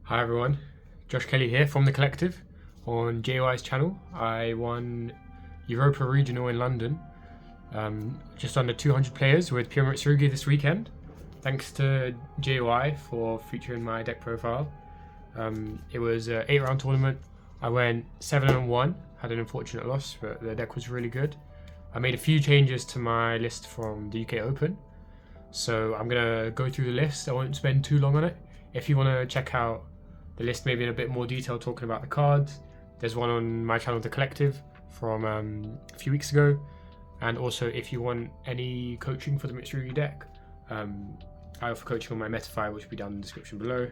Hi everyone, Josh Kelly here from The Collective. On JY's channel, I won Europa Regional in London, just under 200 players with pure Mitsurugi this weekend. Thanks to JY for featuring my deck profile. It was an 8-round tournament. I went 7-1, had an unfortunate loss, but the deck was really good. I made a few changes to my list from the UK Open, so I'm gonna go through the list. I won't spend too long on it. If you want to check out the list maybe in a bit more detail talking about the cards, there's one on my channel The Collective from a few weeks ago. And also if you want any coaching for the Mitsurugi deck, I offer coaching on my Metafy, which will be down in the description below.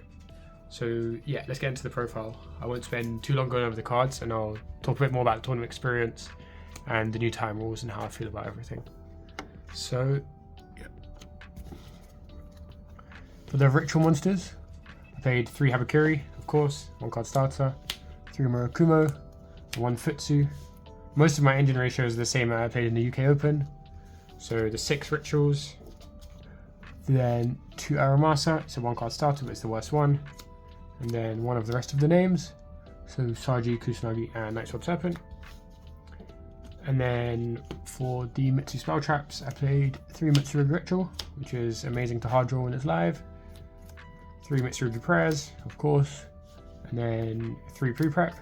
So yeah, let's get into the profile. I won't spend too long going over the cards, and I'll talk a bit more about the tournament experience and the new time rules and how I feel about everything. So yeah. For the ritual monsters, I played 3 Habakiri, of course, 1 card starter, 3 Murakumo, 1 Futsu. Most of my engine ratios are the same that I played in the UK Open. So the 6 rituals, then 2 Aramasa, so 1 card starter, but it's the worst one. And then 1 of the rest of the names, so Saji, Kusanagi, and Night Sword Serpent. And then for the Mitsu spell traps, I played 3 Mitsurugi Ritual, which is amazing to hard draw when it's live. 3 Mitsurugi Prayers, of course, and then 3 Pre-Prep,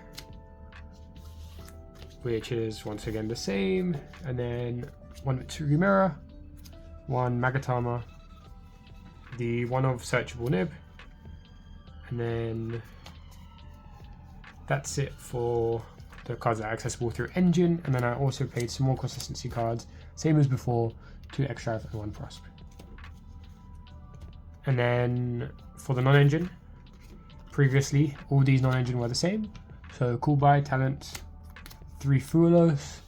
which is once again the same, and then 1 Mitsurugi Mirror, 1 Magatama, the 1 of Searchable Nib, and then that's it for the cards that are accessible through Engine. And then I also played some more consistency cards, same as before, 2 Extrav and 1 Prosp. And then for the non-engine, previously all these non-engine were the same. So Coolby, Talents, 3 Fuelos,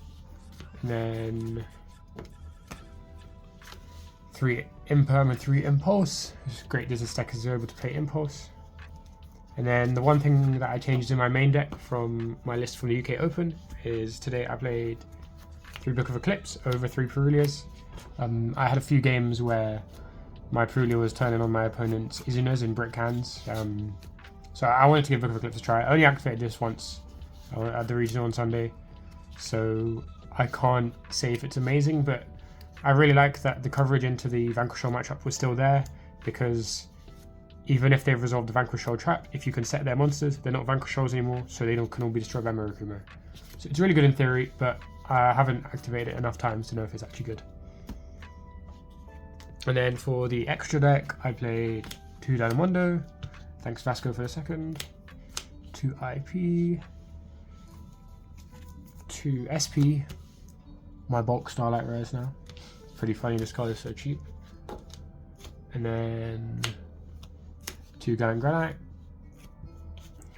and then 3 Imperm and 3 Impulse. It's great there's a stack is able to play Impulse. And then the one thing that I changed in my main deck from my list from the UK Open is today I played 3 Book of Eclipse over 3 Perulias. I had a few games where my Perulia was turning on my opponent's Izunas in brick hands. So I wanted to give Book of Eclipse a try. I only activated this once at the regional on Sunday, so I can't say if it's amazing, but I really like that the coverage into the Vanquish Shoal matchup was still there, because even if they've resolved the Vanquish Shoal trap, if you can set their monsters, they're not Vanquish Shoals anymore, so they can all be destroyed by Murakumo. So it's really good in theory, but I haven't activated it enough times to know if it's actually good. And then for the extra deck, I played 2 Dynamondo, thanks Vasco for the second, 2 IP, 2 SP, my bulk Starlight Rares now. Pretty funny, this card is so cheap. And then 2 Gallant Granite.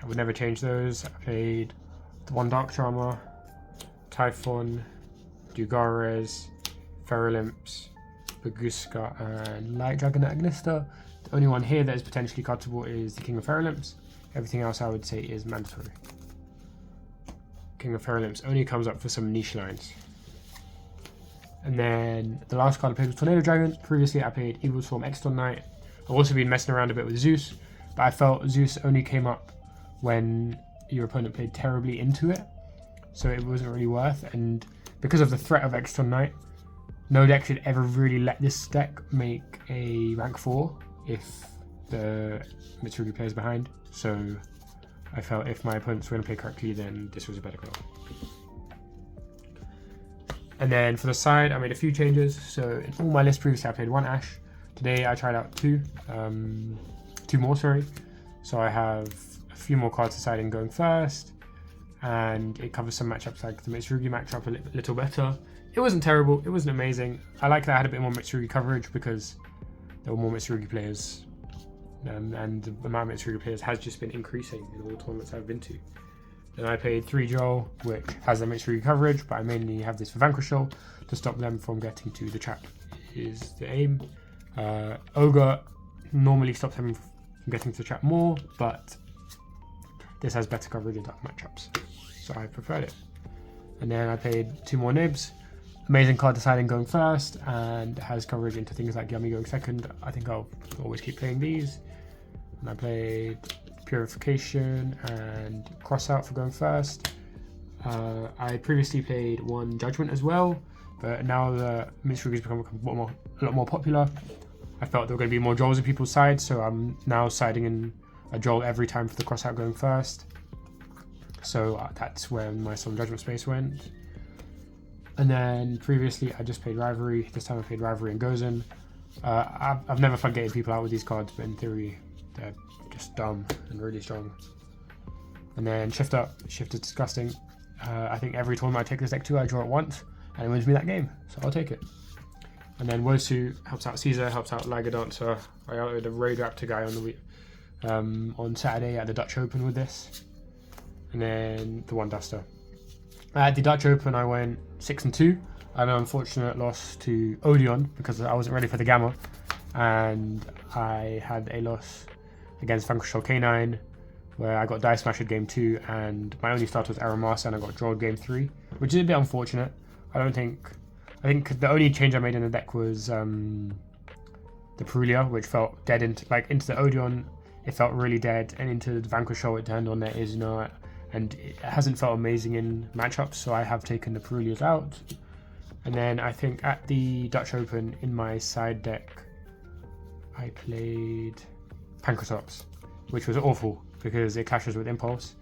I would never change those. I played the 1 Dark Charmer, Typhon, Dugares, Ferrolimps, Baguska, and Light Dragon Agnista. The only one here that is potentially cuttable is the King of Ferrolimps. Everything else I would say is mandatory. King of Ferrolimps only comes up for some niche lines. And then the last card I played was Tornado Dragon. Previously I played Evil Swarm Exton Knight. I've also been messing around a bit with Zeus, but I felt Zeus only came up when your opponent played terribly into it, so it wasn't really worth. And because of the threat of Exton Knight, no deck should ever really let this deck make a rank 4 if the Mitsurugi player is behind. So I felt if my opponents were going to play correctly, then this was a better card. And then for the side, I made a few changes. So in all my lists previously, I played 1 Ash. Today I tried out 2 more, sorry. So I have a few more cards deciding going first, and it covers some matchups like the Mitsurugi matchup a little better. It wasn't terrible, it wasn't amazing. I like that I had a bit more Mitsurugi coverage because there were more Mitsurugi players, and the amount of Mitsurugi players has just been increasing in all the tournaments I've been to. Then I played 3 Joel, which has the Mitsurugi coverage, but I mainly have this for Vanquish Shoal to stop them from getting to the trap is the aim. Ogre normally stops him from getting to the trap more, but this has better coverage in dark matchups, so I preferred it. And then I played 2 more Nibs. Amazing card deciding going first, and has coverage into things like Yummy going second. I think I'll always keep playing these. And I played Purification, and Crossout for going first. I previously played one Judgment as well, but now that Mitsurugi has become a lot more popular, I felt there were going to be more Joels in people's sides, so I'm now siding in a Joel every time for the Crossout going first. So that's where my Solemn Judgment space went. And then previously I just played Rivalry. This time I played Rivalry and Gozen. I've never fun getting people out with these cards, but in theory they're just dumb and really strong. And then Shift Up. Shift is disgusting. I think every tournament I take this deck to, I draw it once, and it wins me that game, so I'll take it. And then Wosu helps out Caesar, helps out Liger Dancer. I outed the Raid Raptor guy on the week, on Saturday at the Dutch Open with this. And then the One Duster. At the Dutch Open I went 6-2. I had an unfortunate loss to Odeon because I wasn't ready for the Gamma. And I had a loss against Vanquish K9 where I got Die Smashed game 2 and my only start was Aramasa and I got drawn game 3, which is a bit unfortunate. I think the only change I made in the deck was the Perulia, which felt dead into the Odeon. It felt really dead, and into the Vanquish it turned on their Isna, and it hasn't felt amazing in matchups, so I have taken the Perulias out. And then I think at the Dutch Open in my side deck, I played Pancratops, which was awful because it clashes with Impulse.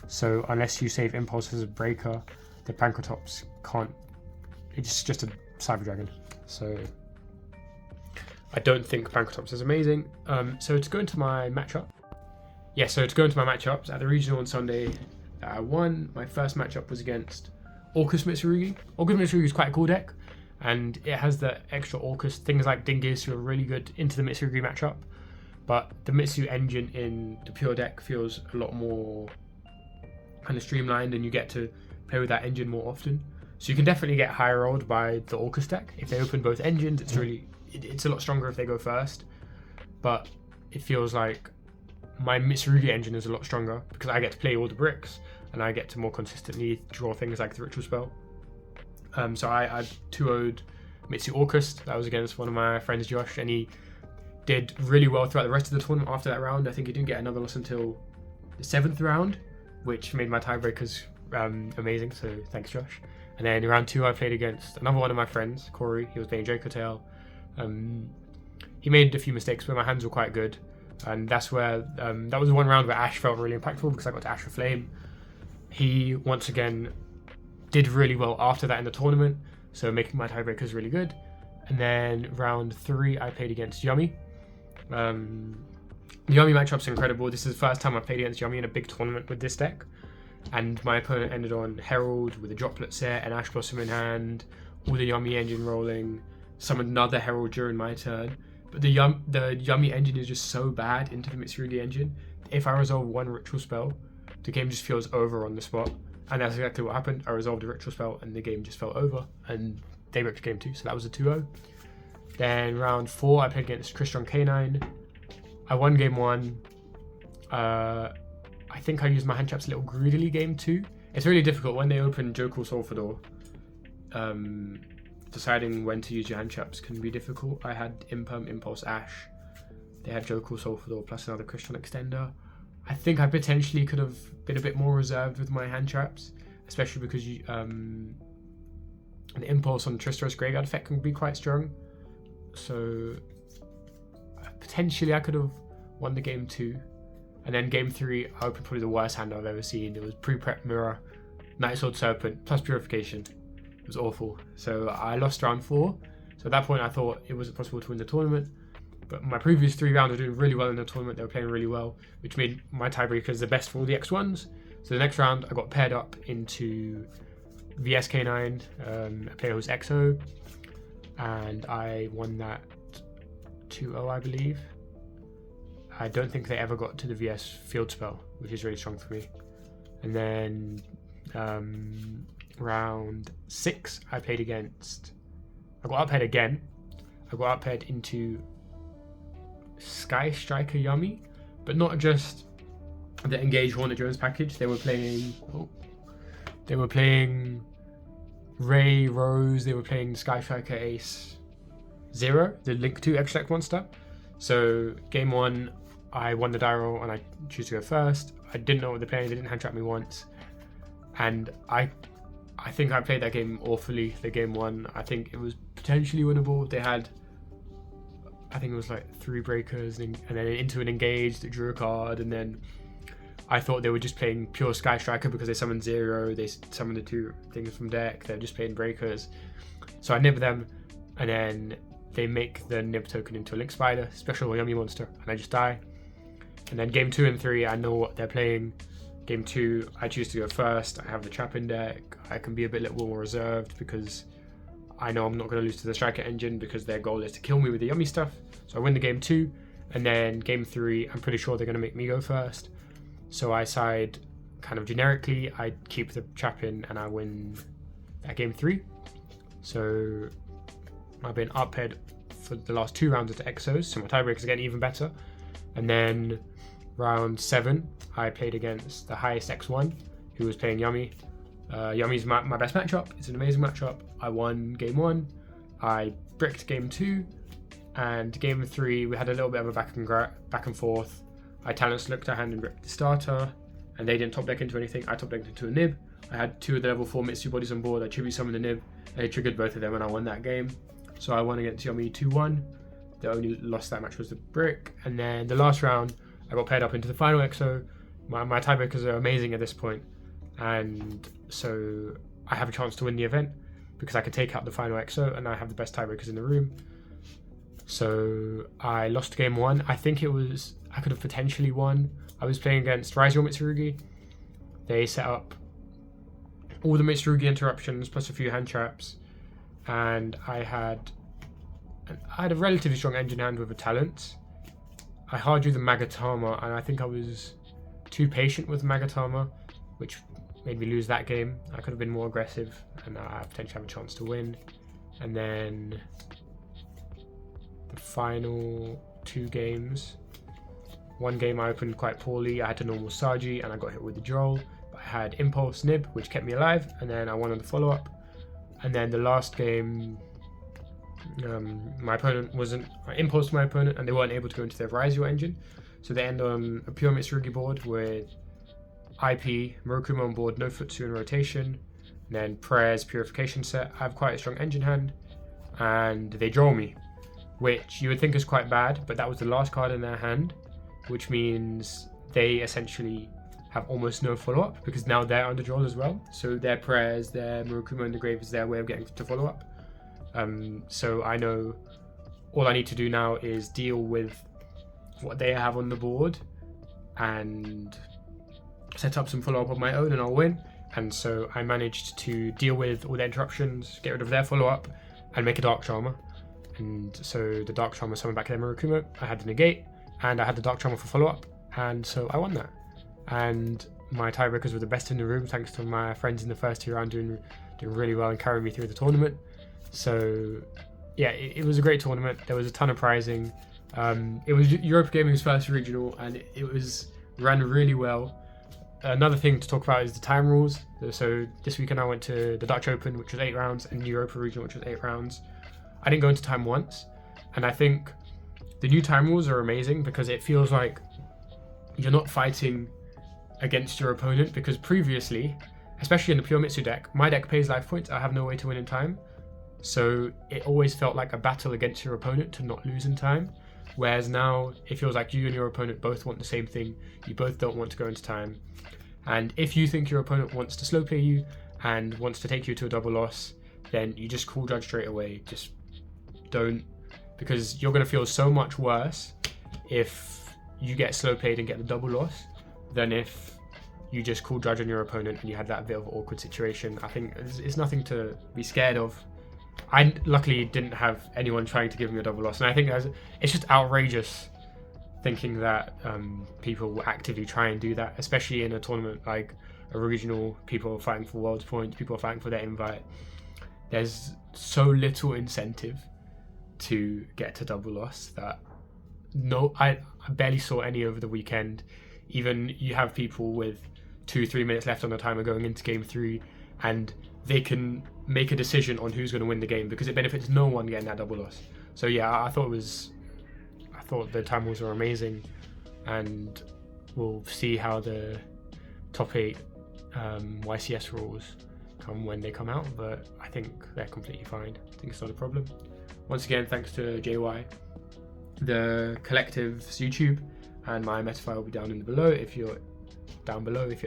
So unless you save Impulse as a breaker, the Pancratops can't. It's just a Cyber Dragon. So I don't think Pancratops is amazing. So to go into my matchup. Yeah, so to go into my matchups, at the regional on Sunday that I won, my first matchup was against Orcus Mitsurugi. Orcus Mitsurugi is quite a cool deck, and it has the extra Orcus, things like Dingus who are really good into the Mitsurugi matchup. But the Mitsu engine in the pure deck feels a lot more kind of streamlined, and you get to play with that engine more often. So you can definitely get high rolled by the Orcus deck. If they open both engines, it's a lot stronger if they go first. But it feels like my Mitsurugi engine is a lot stronger because I get to play all the bricks and I get to more consistently draw things like the Ritual Spell. So I 2-0'd Mitsu Orcus. That was against one of my friends, Josh, and he did really well throughout the rest of the tournament after that round. I think he didn't get another loss until the 7th round, which made my tiebreakers amazing, so thanks, Josh. And then in round 2 I played against another one of my friends, Corey. He was playing Draco Tail. He made a few mistakes, but my hands were quite good. And that's where, that was the one round where Ash felt really impactful because I got to Ash for Flame. He, once again, did really well after that in the tournament, so making my tiebreakers really good. And then round 3 I played against Yummy. The Yummy matchup's incredible. This is the first time I played against Yummy in a big tournament with this deck. And my opponent ended on Herald with a Droplet set, an Ash Blossom in hand, all the Yummy engine rolling, summoned another Herald during my turn. But the Yummy engine is just so bad into the Mitsurugi engine. If I resolve one Ritual Spell, the game just feels over on the spot. And that's exactly what happened. I resolved a Ritual Spell and the game just felt over. And they ripped game 2, so that was a 2-0. Then round 4 I played against Crystron K9. I won game 1. I think I used my hand traps a little greedily game 2. It's really difficult when they open Jokul Sulfador. Deciding when to use your hand traps can be difficult. I had Imperm, Impulse, Ash. They had Jokul Sulfador plus another Crystron Extender. I think I potentially could have been a bit more reserved with my hand traps, especially because the Impulse on Tristaros Greyguard effect can be quite strong. So potentially I could have won the game 2. And then game 3, I opened probably the worst hand I've ever seen. It was Pre-Prep Mirror, Night Sword Serpent, plus Purification. It was awful. So I lost round 4. So at that point I thought it wasn't possible to win the tournament. But my previous 3 rounds were doing really well in the tournament. They were playing really well, which made my tiebreakers the best for all the X1s. So the next round I got paired up into VSK9, a player who was XO. And I won that 2-0, I believe. I don't think they ever got to the VS field spell, which is really strong for me. And then round 6, I played against. I got up-paired again. I got up-paired into Sky Striker Yummy, but not just the Engage Hornet Jones package. They were playing. They were playing Ray Rose. They were playing Sky Striker Ace 0, the Link 2 extract monster. So game 1. I won the die roll and I choose to go first. I didn't know what they're playing. They didn't hand trap me once, and I think I played that game awfully. The game one, I think it was potentially winnable. They had, I think it was like 3 breakers and then into an engage that drew a card, and then I thought they were just playing pure Sky Striker because they summoned 0, they summoned the 2 things from deck, they're just playing breakers. So I nib them, and then they make the nib token into a Link Spider, special yummy monster, and I just die. And then game 2 and 3, I know what they're playing. Game 2, I choose to go first, I have the trap in deck, I can be a little more reserved because I know I'm not going to lose to the Striker engine because their goal is to kill me with the yummy stuff. So I win the game 2, and then game 3, I'm pretty sure they're going to make me go first. So I side kind of generically, I keep the trap in and I win that game 3. So I've been up head for the last 2 rounds of the Exos, so my tiebreakers are getting even better. And then round 7, I played against the highest X1, who was playing Yummy. Yummy's my best matchup, it's an amazing matchup. I won game 1, I bricked game 2, and game 3, we had a little bit of a back and forth. I talents looked at hand and ripped the starter, and they didn't top deck into anything. I top decked into a nib. I had 2 of the level 4 Mitsu bodies on board. I tribute summoned the nib. They triggered both of them, and I won that game. So I won against Yummy 2-1. The only loss that match was the brick. And then the last round, I got paired up into the final EXO. My tiebreakers are amazing at this point, and so I have a chance to win the event because I can take out the final EXO, and I have the best tiebreakers in the room. So I lost game 1. I think I could have potentially won. I was playing against Rise Your Mitsurugi. They set up all the Mitsurugi interruptions plus a few hand traps, and I had a relatively strong engine hand with a talent. I hard drew the Magatama, and I think I was too patient with Magatama, which made me lose that game. I could have been more aggressive, and I potentially have a chance to win. And then the final 2 games. One game I opened quite poorly. I had to normal Saji and I got hit with the Droll, but I had Impulse Nib, which kept me alive, and then I won on the follow-up. And then the last game, my opponent I impulsed my opponent and they weren't able to go into their Raizio engine, so they end on a pure Mitsurugi board with IP, Murokuma on board, no Futsu in rotation, and then Prayers, Purification set. I have quite a strong engine hand, and they draw me, which you would think is quite bad, but that was the last card in their hand, which means they essentially have almost no follow-up because now they're under draw as well. So their Prayers, their Murokuma in the grave is their way of getting to follow-up. So I know all I need to do now is deal with what they have on the board and set up some follow-up of my own, and I'll win. And so I managed to deal with all the interruptions, get rid of their follow-up, and make a Dark Charmer. And so the Dark Charmer summoned back their Murokuma, I had the negate, and I had the Dark Charmer for follow-up, and so I won that. And my tiebreakers were the best in the room, thanks to my friends in the first 2 rounds doing really well and carrying me through the tournament. So yeah, it was a great tournament. There was a ton of prizing. It was Europa Gaming's first regional, and it was ran really well. Another thing to talk about is the time rules. So this weekend I went to the Dutch Open, which was 8 rounds, and Europa Regional, which was 8 rounds. I didn't go into time once, and I think the new time rules are amazing because it feels like you're not fighting against your opponent, because previously, especially in the pure Mitsu deck, my deck pays life points, I have no way to win in time. So it always felt like a battle against your opponent to not lose in time. Whereas now it feels like you and your opponent both want the same thing. You both don't want to go into time. And if you think your opponent wants to slow play you and wants to take you to a double loss, then you just call judge straight away. Just don't, because you're going to feel so much worse if you get slow played and get the double loss than if you just call judge on your opponent and you had that bit of awkward situation. I think it's nothing to be scared of. I luckily didn't have anyone trying to give me a double loss, and I think it's just outrageous thinking that people will actively try and do that, especially in a tournament like a regional. People are fighting for world's points, people are fighting for their invite. There's so little incentive to get to double loss that I barely saw any over the weekend. Even you have people with 2-3 minutes left on the timer going into game 3, and they can make a decision on who's going to win the game because it benefits no one getting that double loss. So yeah, I thought the time rules were amazing, and we'll see how the top 8 YCS rules come when they come out, but I think they're completely fine. I think it's not a problem. Once again, thanks to JY. The collective's YouTube and my Metafile will be down below if you're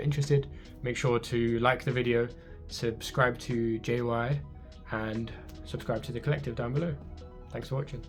interested. Make sure to like the video, subscribe to JY, and subscribe to the collective down below. Thanks for watching.